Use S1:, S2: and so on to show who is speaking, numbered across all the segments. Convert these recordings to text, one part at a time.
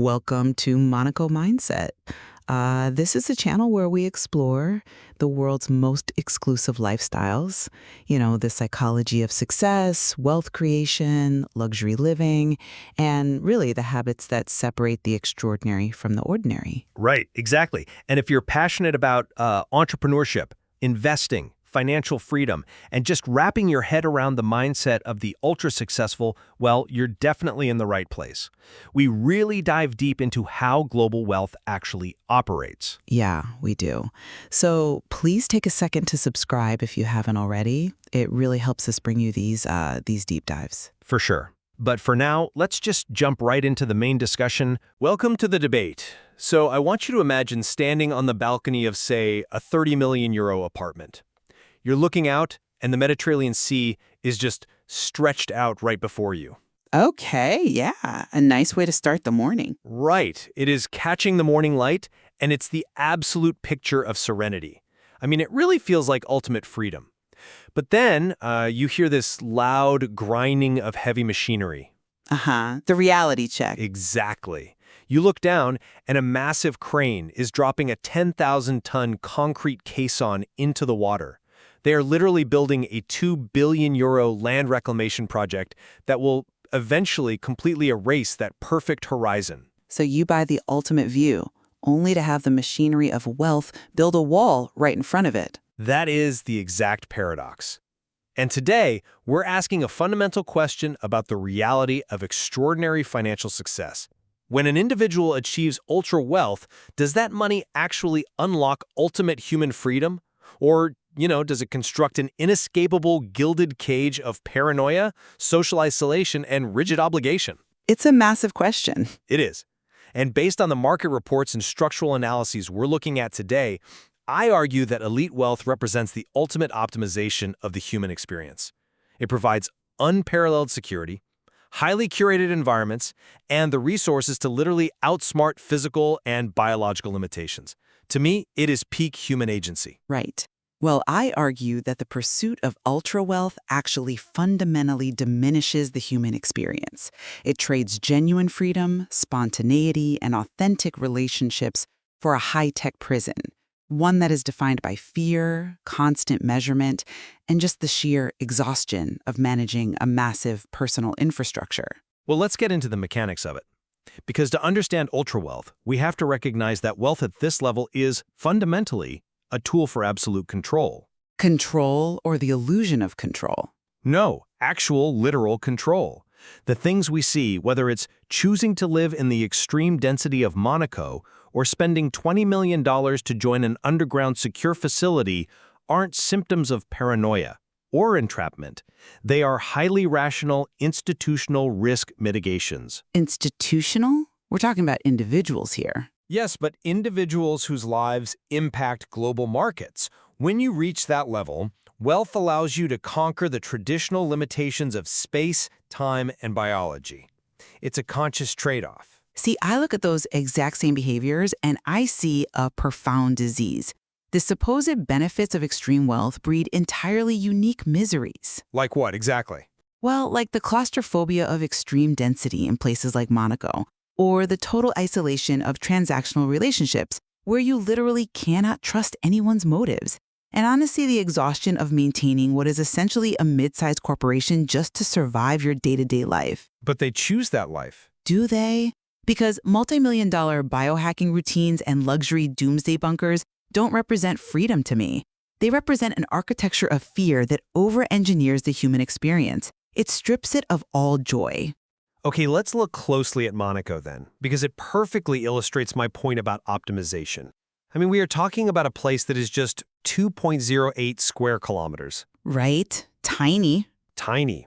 S1: Welcome to Monaco Mindset. This is a channel where we explore the world's most exclusive lifestyles, the psychology of success, wealth creation, luxury living, and really the habits that separate the extraordinary from the ordinary.
S2: Right, exactly. And if you're passionate about entrepreneurship, investing, financial freedom, and just wrapping your head around the mindset of the ultra-successful, well, you're definitely in the right place. We really dive deep into how global wealth actually operates.
S1: Yeah, we do. So please take a second to subscribe if you haven't already. It really helps us bring you these deep dives.
S2: For sure. But for now, let's just jump right into the main discussion. Welcome to the debate. So I want you to imagine standing on the balcony of, say, a 30 million euro apartment. You're looking out, and the Mediterranean Sea is just stretched out right before you.
S1: Okay, yeah. A nice way to start the morning.
S2: Right. It is catching the morning light, and it's the absolute picture of serenity. I mean, it really feels like ultimate freedom. But then you hear this loud grinding of heavy machinery.
S1: The reality check.
S2: Exactly. You look down, and a massive crane is dropping a 10,000-ton concrete caisson into the water. They are literally building a 2 billion euro land reclamation project that will eventually completely erase that perfect horizon.
S1: So you buy the ultimate view, only to have the machinery of wealth build a wall right in front of it.
S2: That is the exact paradox. And today, we're asking a fundamental question about the reality of extraordinary financial success. When an individual achieves ultra wealth, does that money actually unlock ultimate human freedom? Or does it construct an inescapable gilded cage of paranoia, social isolation, and rigid obligation?
S1: It's a massive question.
S2: It is. And based on the market reports and structural analyses we're looking at today, I argue that elite wealth represents the ultimate optimization of the human experience. It provides unparalleled security, highly curated environments, and the resources to literally outsmart physical and biological limitations. To me, it is peak human agency.
S1: Right. Well, I argue that the pursuit of ultra wealth actually fundamentally diminishes the human experience. It trades genuine freedom, spontaneity, and authentic relationships for a high-tech prison, one that is defined by fear, constant measurement, and just the sheer exhaustion of managing a massive personal infrastructure.
S2: Well, let's get into the mechanics of it. Because to understand ultra wealth, we have to recognize that wealth at this level is fundamentally a tool for absolute control.
S1: Control or the illusion of control?
S2: No, actual literal control. The things we see, whether it's choosing to live in the extreme density of Monaco or spending $20 million to join an underground secure facility, aren't symptoms of paranoia or entrapment. They are highly rational institutional risk mitigations.
S1: Institutional? We're talking about individuals here.
S2: Yes, but individuals whose lives impact global markets. When you reach that level, wealth allows you to conquer the traditional limitations of space, time, and biology. It's a conscious trade-off.
S1: See, I look at those exact same behaviors and I see a profound disease. The supposed benefits of extreme wealth breed entirely unique miseries.
S2: Like what, exactly?
S1: Well, like the claustrophobia of extreme density in places like Monaco, or the total isolation of transactional relationships, where you literally cannot trust anyone's motives. And honestly, the exhaustion of maintaining what is essentially a mid-sized corporation just to survive your day-to-day life.
S2: But they choose that life.
S1: Do they? Because multi-million-dollar biohacking routines and luxury doomsday bunkers don't represent freedom to me. They represent an architecture of fear that over-engineers the human experience. It strips it of all joy.
S2: Okay, let's look closely at Monaco then, because it perfectly illustrates my point about optimization. I mean, we are talking about a place that is just 2.08 square kilometers.
S1: Right? Tiny.
S2: Tiny.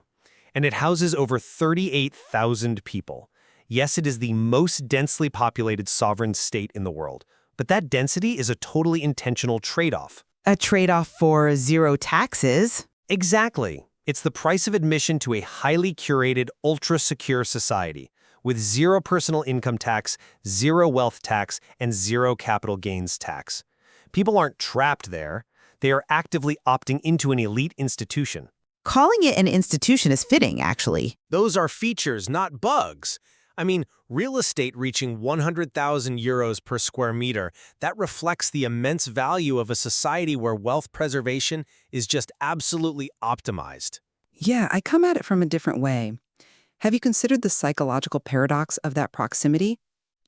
S2: And it houses over 38,000 people. Yes, it is the most densely populated sovereign state in the world, but that density is a totally intentional trade-off.
S1: A trade-off for zero taxes.
S2: Exactly. It's the price of admission to a highly curated, ultra-secure society, with zero personal income tax, zero wealth tax, and zero capital gains tax. People aren't trapped there. They are actively opting into an elite institution.
S1: Calling it an institution is fitting, actually.
S2: Those are features, not bugs. I mean, real estate reaching 100,000 euros per square meter, that reflects the immense value of a society where wealth preservation is just absolutely optimized.
S1: Yeah, I come at it from a different way. Have you considered the psychological paradox of that proximity?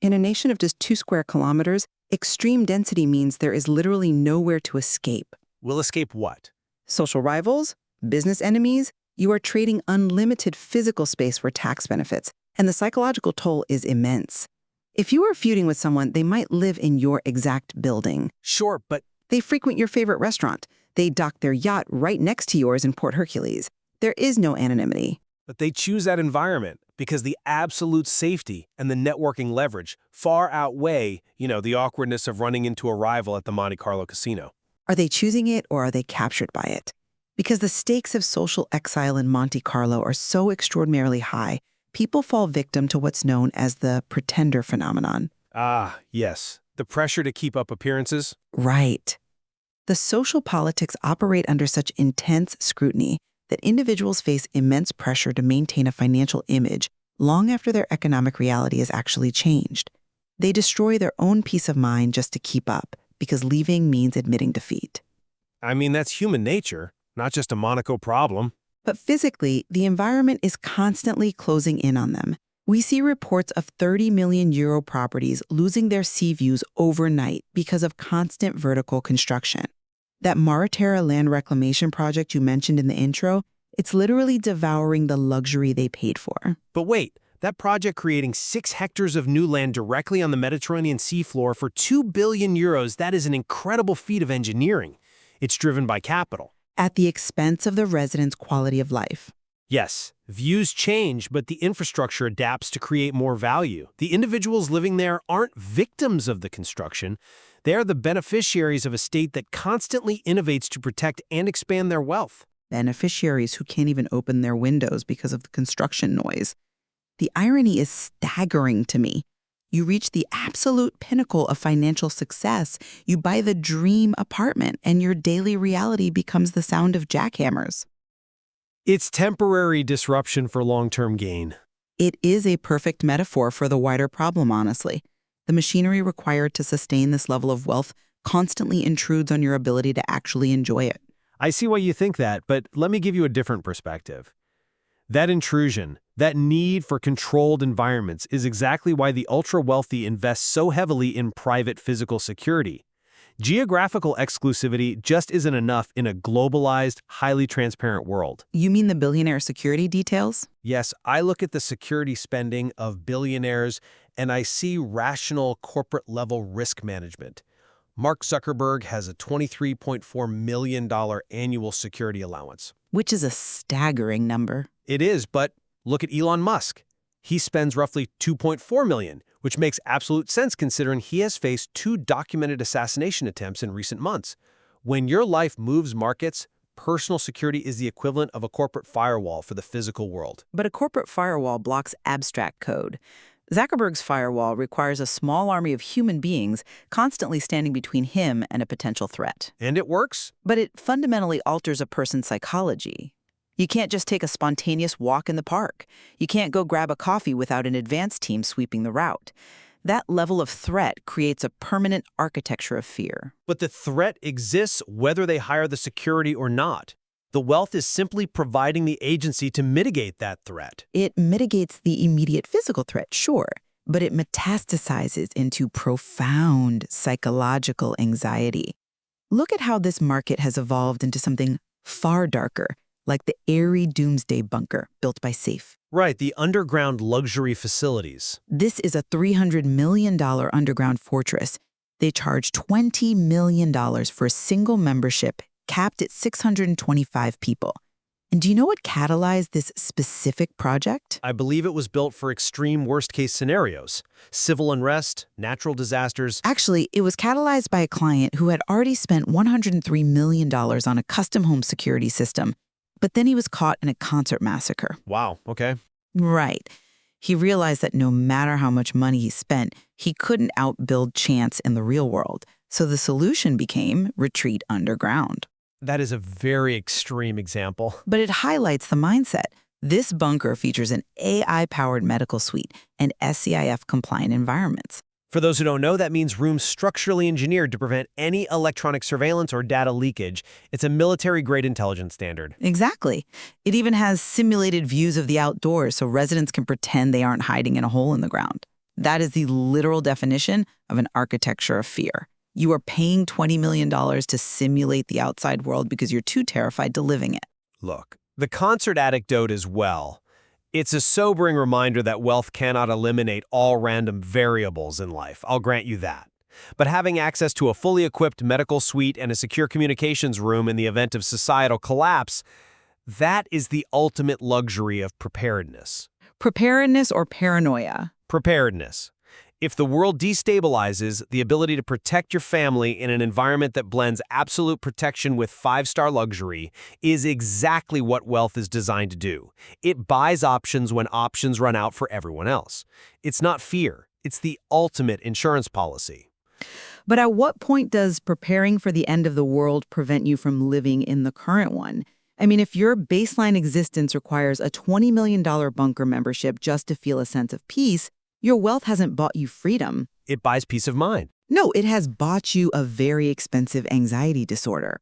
S1: In a nation of just 2 square kilometers, extreme density means there is literally nowhere to escape.
S2: Will escape what?
S1: Social rivals, business enemies, you are trading unlimited physical space for tax benefits, and the psychological toll is immense. If you are feuding with someone, they might live in your exact building.
S2: Sure, but
S1: They frequent your favorite restaurant. They dock their yacht right next to yours in Port Hercules. There is no anonymity.
S2: they choose that environment because the absolute safety and the networking leverage far outweigh, the awkwardness of running into a rival at the Monte Carlo casino.
S1: Are they choosing it or are they captured by it? Because the stakes of social exile in Monte Carlo are so extraordinarily high, people fall victim to what's known as the pretender phenomenon.
S2: Ah, yes. The pressure to keep up appearances?
S1: Right. The social politics operate under such intense scrutiny that individuals face immense pressure to maintain a financial image long after their economic reality is actually changed. They destroy their own peace of mind just to keep up, because leaving means admitting defeat.
S2: I mean, that's human nature, not just a Monaco problem.
S1: But physically, the environment is constantly closing in on them. We see reports of 30 million euro properties losing their sea views overnight because of constant vertical construction. That Mariterra land reclamation project you mentioned in the intro, it's literally devouring the luxury they paid for.
S2: But wait, that project creating 6 hectares of new land directly on the Mediterranean seafloor for 2 billion euros, that is an incredible feat of engineering. It's driven by capital.
S1: At the expense of the residents' quality of life.
S2: Yes, views change, but the infrastructure adapts to create more value. The individuals living there aren't victims of the construction. They are the beneficiaries of a state that constantly innovates to protect and expand their wealth.
S1: Beneficiaries who can't even open their windows because of the construction noise. The irony is staggering to me. You reach the absolute pinnacle of financial success, you buy the dream apartment, and your daily reality becomes the sound of jackhammers.
S2: It's temporary disruption for long-term gain.
S1: It is a perfect metaphor for the wider problem, honestly. The machinery required to sustain this level of wealth constantly intrudes on your ability to actually enjoy it.
S2: I see why you think that, but let me give you a different perspective. That intrusion, that need for controlled environments is exactly why the ultra-wealthy invest so heavily in private physical security. Geographical exclusivity just isn't enough in a globalized, highly transparent world.
S1: You mean the billionaire security details?
S2: Yes, I look at the security spending of billionaires and I see rational corporate-level risk management. Mark Zuckerberg has a $23.4 million annual security allowance.
S1: Which is a staggering number.
S2: It is, but look at Elon Musk. He spends roughly $2.4 million, which makes absolute sense considering he has faced 2 documented assassination attempts in recent months. When your life moves markets, personal security is the equivalent of a corporate firewall for the physical world.
S1: But a corporate firewall blocks abstract code. Zuckerberg's firewall requires a small army of human beings constantly standing between him and a potential threat.
S2: And it works?
S1: But it fundamentally alters a person's psychology. You can't just take a spontaneous walk in the park. You can't go grab a coffee without an advance team sweeping the route. That level of threat creates a permanent architecture of fear.
S2: But the threat exists whether they hire the security or not. The wealth is simply providing the agency to mitigate that threat.
S1: It mitigates the immediate physical threat, sure, but it metastasizes into profound psychological anxiety. Look at how this market has evolved into something far darker, like the airy doomsday bunker built by Safe.
S2: Right, the underground luxury facilities.
S1: This is a $300 million underground fortress. They charge $20 million for a single membership, capped at 625 people. And do you know what catalyzed this specific project?
S2: I believe it was built for extreme worst-case scenarios. Civil unrest, natural disasters.
S1: Actually, it was catalyzed by a client who had already spent $103 million on a custom home security system. But then he was caught in a concert massacre.
S2: Wow, okay.
S1: Right. He realized that no matter how much money he spent, he couldn't outbuild chance in the real world. So the solution became retreat underground.
S2: That is a very extreme example.
S1: But it highlights the mindset. This bunker features an AI-powered medical suite and SCIF-compliant environments.
S2: For those who don't know, that means rooms structurally engineered to prevent any electronic surveillance or data leakage. It's a military-grade intelligence standard.
S1: Exactly. It even has simulated views of the outdoors so residents can pretend they aren't hiding in a hole in the ground. That is the literal definition of an architecture of fear. You are paying $20 million to simulate the outside world because you're too terrified to live in it.
S2: Look, the concert anecdote as well. It's a sobering reminder that wealth cannot eliminate all random variables in life. I'll grant you that. But having access to a fully equipped medical suite and a secure communications room in the event of societal collapse, that is the ultimate luxury of preparedness.
S1: Preparedness or paranoia?
S2: Preparedness. If the world destabilizes, the ability to protect your family in an environment that blends absolute protection with five-star luxury is exactly what wealth is designed to do. It buys options when options run out for everyone else. It's not fear. It's the ultimate insurance policy.
S1: But at what point does preparing for the end of the world prevent you from living in the current one? I mean, if your baseline existence requires a $20 million bunker membership just to feel a sense of peace, your wealth hasn't bought you freedom.
S2: It buys peace of mind.
S1: No, it has bought you a very expensive anxiety disorder.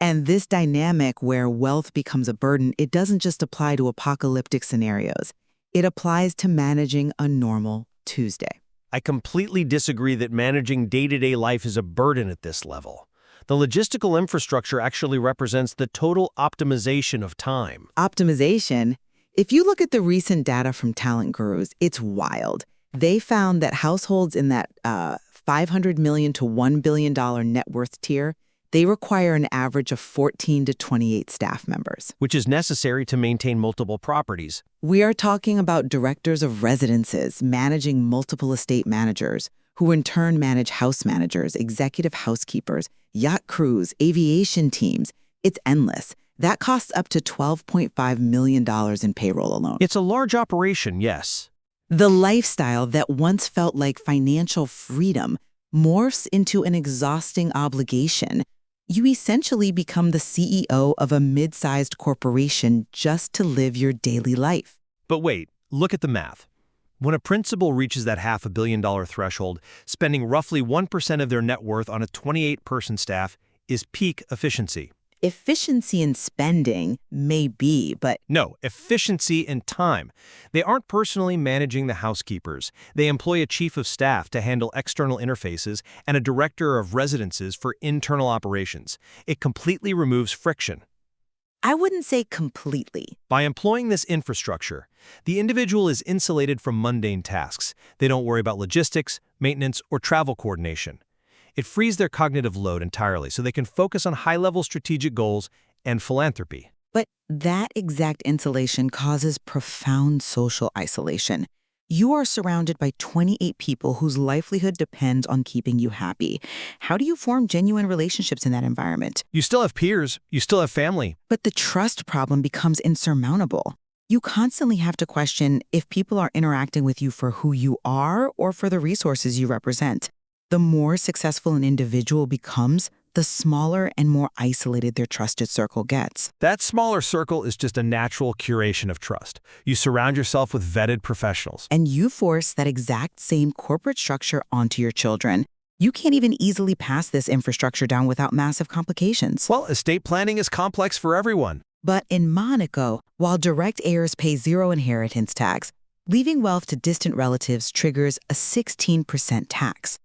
S1: And this dynamic where wealth becomes a burden, it doesn't just apply to apocalyptic scenarios. It applies to managing a normal Tuesday.
S2: I completely disagree that managing day-to-day life is a burden at this level. The logistical infrastructure actually represents the total optimization of time.
S1: Optimization? If you look at the recent data from Talent Gurus, it's wild. They found that households in that $500 million to $1 billion net worth tier, they require an average of 14 to 28 staff members.
S2: Which is necessary to maintain multiple properties.
S1: We are talking about directors of residences managing multiple estate managers, who in turn manage house managers, executive housekeepers, yacht crews, aviation teams. It's endless. That costs up to $12.5 million in payroll alone.
S2: It's a large operation, yes.
S1: The lifestyle that once felt like financial freedom morphs into an exhausting obligation. You essentially become the CEO of a mid-sized corporation just to live your daily life.
S2: But wait, look at the math. When a principal reaches that $500 million threshold, spending roughly 1% of their net worth on a 28-person staff is peak efficiency.
S1: Efficiency in spending may be, but
S2: No, efficiency in time. They aren't personally managing the housekeepers. They employ a chief of staff to handle external interfaces and a director of residences for internal operations. It completely removes friction.
S1: I wouldn't say completely.
S2: By employing this infrastructure, the individual is insulated from mundane tasks. They don't worry about logistics, maintenance, or travel coordination. It frees their cognitive load entirely so they can focus on high-level strategic goals and philanthropy.
S1: But that exact insulation causes profound social isolation. You are surrounded by 28 people whose livelihood depends on keeping you happy. How do you form genuine relationships in that environment?
S2: You still have peers, you still have family.
S1: But the trust problem becomes insurmountable. You constantly have to question if people are interacting with you for who you are or for the resources you represent. The more successful an individual becomes, the smaller and more isolated their trusted circle gets.
S2: That smaller circle is just a natural curation of trust. You surround yourself with vetted professionals.
S1: And you force that exact same corporate structure onto your children. You can't even easily pass this infrastructure down without massive complications.
S2: Well, estate planning is complex for everyone.
S1: But in Monaco, while direct heirs pay zero inheritance tax, leaving wealth to distant relatives triggers a 16% tax.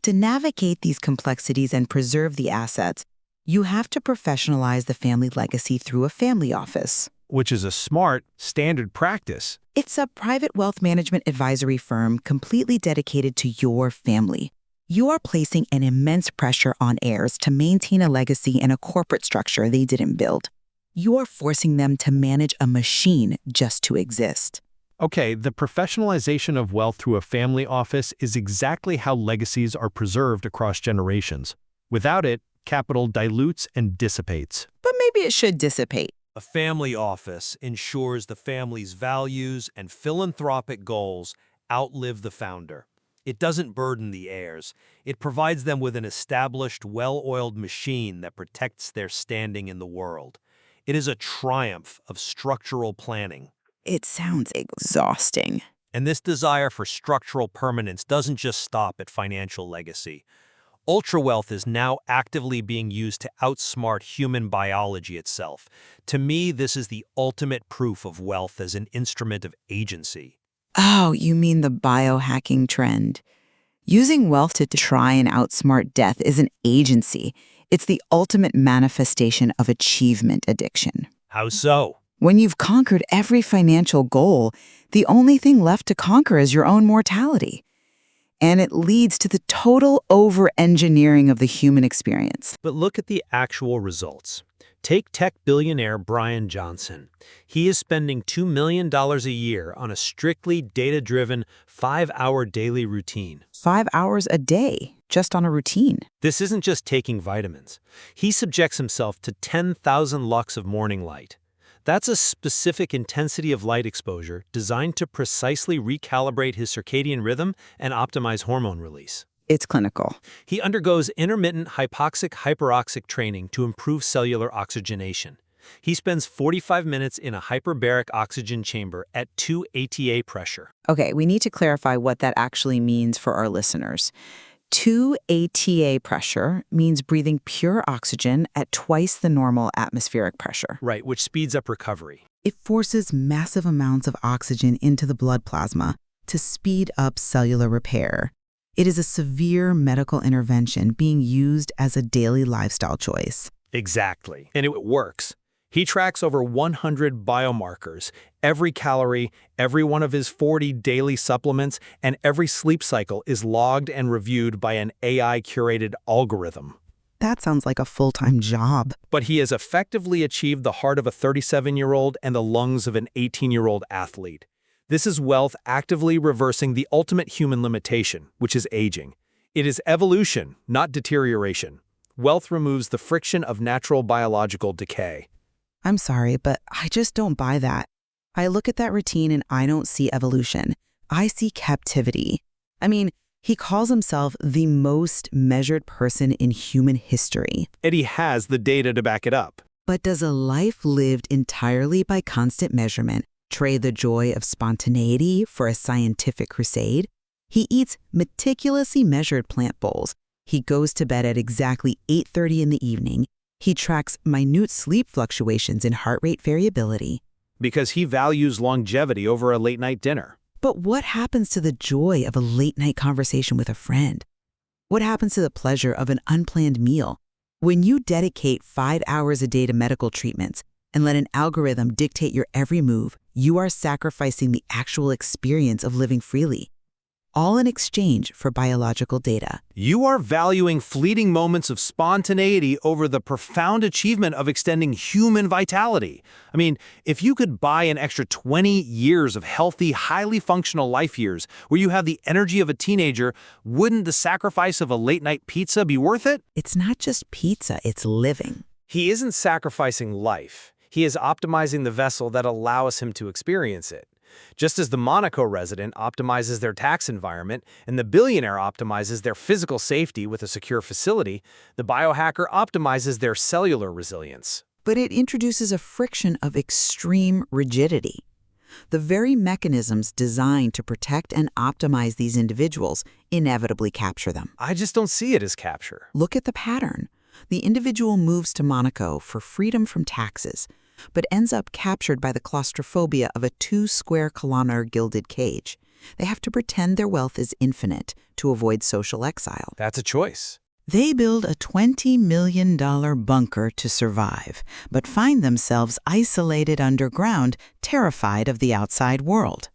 S1: To navigate these complexities and preserve the assets, you have to professionalize the family legacy through a family office.
S2: Which is a smart, standard practice.
S1: It's a private wealth management advisory firm completely dedicated to your family. You are placing an immense pressure on heirs to maintain a legacy in a corporate structure they didn't build. You are forcing them to manage a machine just to exist.
S2: Okay, the professionalization of wealth through a family office is exactly how legacies are preserved across generations. Without it, capital dilutes and dissipates.
S1: But maybe it should dissipate.
S2: A family office ensures the family's values and philanthropic goals outlive the founder. It doesn't burden the heirs. It provides them with an established, well-oiled machine that protects their standing in the world. It is a triumph of structural planning.
S1: It sounds exhausting.
S2: And this desire for structural permanence doesn't just stop at financial legacy. Ultra-wealth is now actively being used to outsmart human biology itself. To me, this is the ultimate proof of wealth as an instrument of agency.
S1: Oh, you mean the biohacking trend? Using wealth to try and outsmart death is an agency. It's the ultimate manifestation of achievement addiction.
S2: How so?
S1: When you've conquered every financial goal, the only thing left to conquer is your own mortality. And it leads to the total over-engineering of the human experience.
S2: But look at the actual results. Take tech billionaire Brian Johnson. He is spending $2 million a year on a strictly data-driven 5-hour daily routine.
S1: 5 hours a day, just on a routine.
S2: This isn't just taking vitamins. He subjects himself to 10,000 lux of morning light. That's a specific intensity of light exposure designed to precisely recalibrate his circadian rhythm and optimize hormone release.
S1: It's clinical.
S2: He undergoes intermittent hypoxic-hyperoxic training to improve cellular oxygenation. He spends 45 minutes in a hyperbaric oxygen chamber at 2 ATA pressure.
S1: Okay, we need to clarify what that actually means for our listeners. 2 ATA pressure means breathing pure oxygen at twice the normal atmospheric pressure.
S2: Right, which speeds up recovery.
S1: It forces massive amounts of oxygen into the blood plasma to speed up cellular repair. It is a severe medical intervention being used as a daily lifestyle choice.
S2: Exactly. And it works. He tracks over 100 biomarkers, every calorie, every one of his 40 daily supplements, and every sleep cycle is logged and reviewed by an AI-curated algorithm.
S1: That sounds like a full-time job.
S2: But he has effectively achieved the heart of a 37-year-old and the lungs of an 18-year-old athlete. This is wealth actively reversing the ultimate human limitation, which is aging. It is evolution, not deterioration. Wealth removes the friction of natural biological decay.
S1: I'm sorry, but I just don't buy that. I look at that routine and I don't see evolution. I see captivity. I mean, he calls himself the most measured person in human history.
S2: And he has the data to back it up.
S1: But does a life lived entirely by constant measurement trade the joy of spontaneity for a scientific crusade? He eats meticulously measured plant bowls. He goes to bed at exactly 8:30 in the evening. He tracks minute sleep fluctuations in heart rate variability.
S2: Because he values longevity over a late-night dinner.
S1: But what happens to the joy of a late-night conversation with a friend? What happens to the pleasure of an unplanned meal? When you dedicate 5 hours a day to medical treatments and let an algorithm dictate your every move, you are sacrificing the actual experience of living freely, all in exchange for biological data.
S2: You are valuing fleeting moments of spontaneity over the profound achievement of extending human vitality. I mean, if you could buy an extra 20 years of healthy, highly functional life years where you have the energy of a teenager, wouldn't the sacrifice of a late-night pizza be worth it?
S1: It's not just pizza, it's living.
S2: He isn't sacrificing life. He is optimizing the vessel that allows him to experience it. Just as the Monaco resident optimizes their tax environment and the billionaire optimizes their physical safety with a secure facility, the biohacker optimizes their cellular resilience.
S1: But it introduces a friction of extreme rigidity. The very mechanisms designed to protect and optimize these individuals inevitably capture them.
S2: I just don't see it as capture.
S1: Look at the pattern. The individual moves to Monaco for freedom from taxes, but ends up captured by the claustrophobia of a 2-square-kilometer gilded cage. They have to pretend their wealth is infinite to avoid social exile.
S2: That's a choice.
S1: They build a $20 million bunker to survive, but find themselves isolated underground, terrified of the outside world.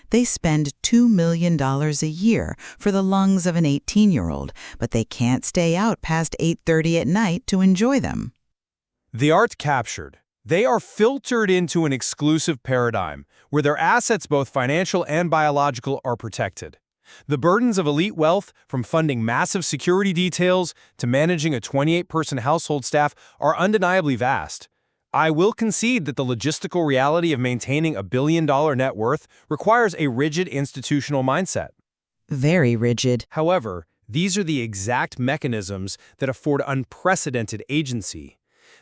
S1: They spend $2 million a year for the lungs of an 18-year-old, but they can't stay out past 8:30 at night to enjoy them.
S2: The art captured. They are filtered into an exclusive paradigm where their assets, both financial and biological, are protected. The burdens of elite wealth, from funding massive security details to managing a 28-person household staff, are undeniably vast. I will concede that the logistical reality of maintaining a billion-dollar net worth requires a rigid institutional mindset.
S1: Very rigid.
S2: However, these are the exact mechanisms that afford unprecedented agency.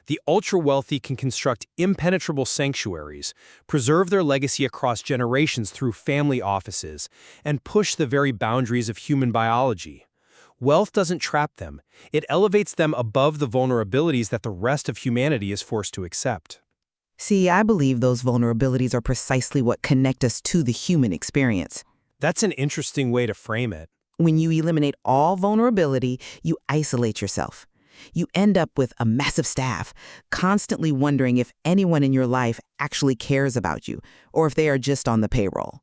S2: The ultra-wealthy can construct impenetrable sanctuaries, preserve their legacy across generations through family offices, and push the very boundaries of human biology. Wealth doesn't trap them. It elevates them above the vulnerabilities that the rest of humanity is forced to accept.
S1: See, I believe those vulnerabilities are precisely what connect us to the human experience.
S2: That's an interesting way to frame it.
S1: When you eliminate all vulnerability, you isolate yourself. You end up with a massive staff, constantly wondering if anyone in your life actually cares about you, or if they are just on the payroll.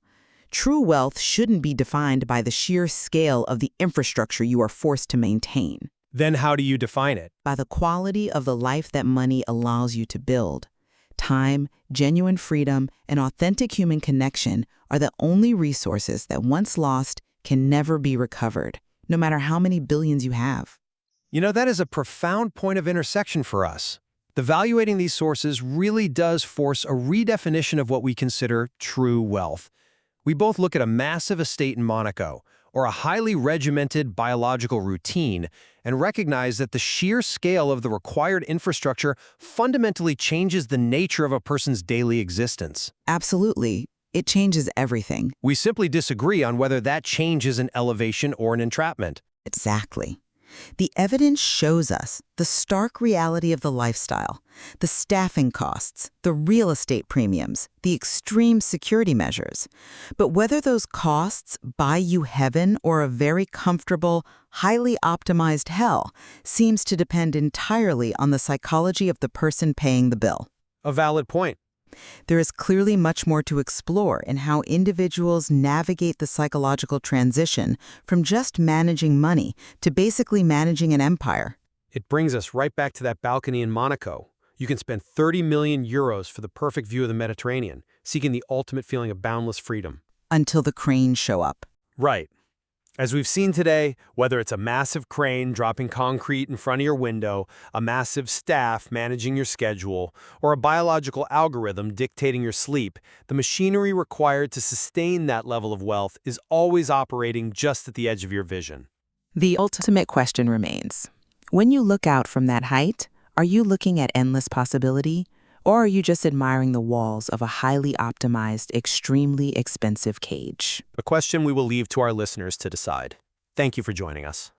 S1: True wealth shouldn't be defined by the sheer scale of the infrastructure you are forced to maintain.
S2: Then how do you define it?
S1: By the quality of the life that money allows you to build. Time, genuine freedom, and authentic human connection are the only resources that once lost can never be recovered, no matter how many billions you have.
S2: You know, that is a profound point of intersection for us. Evaluating these sources really does force a redefinition of what we consider true wealth. We both look at a massive estate in Monaco, or a highly regimented biological routine, and recognize that the sheer scale of the required infrastructure fundamentally changes the nature of a person's daily existence.
S1: Absolutely. It changes everything.
S2: We simply disagree on whether that change is an elevation or an entrapment.
S1: Exactly. The evidence shows us the stark reality of the lifestyle, the staffing costs, the real estate premiums, the extreme security measures. But whether those costs buy you heaven or a very comfortable, highly optimized hell seems to depend entirely on the psychology of the person paying the bill.
S2: A valid point.
S1: There is clearly much more to explore in how individuals navigate the psychological transition from just managing money to basically managing an empire.
S2: It brings us right back to that balcony in Monaco. You can spend 30 million euros for the perfect view of the Mediterranean, seeking the ultimate feeling of boundless freedom.
S1: Until the cranes show up.
S2: Right. As we've seen today, whether it's a massive crane dropping concrete in front of your window, a massive staff managing your schedule, or a biological algorithm dictating your sleep, the machinery required to sustain that level of wealth is always operating just at the edge of your vision.
S1: The ultimate question remains. When you look out from that height, are you looking at endless possibility? Or are you just admiring the walls of a highly optimized, extremely expensive cage?
S2: A question we will leave to our listeners to decide. Thank you for joining us.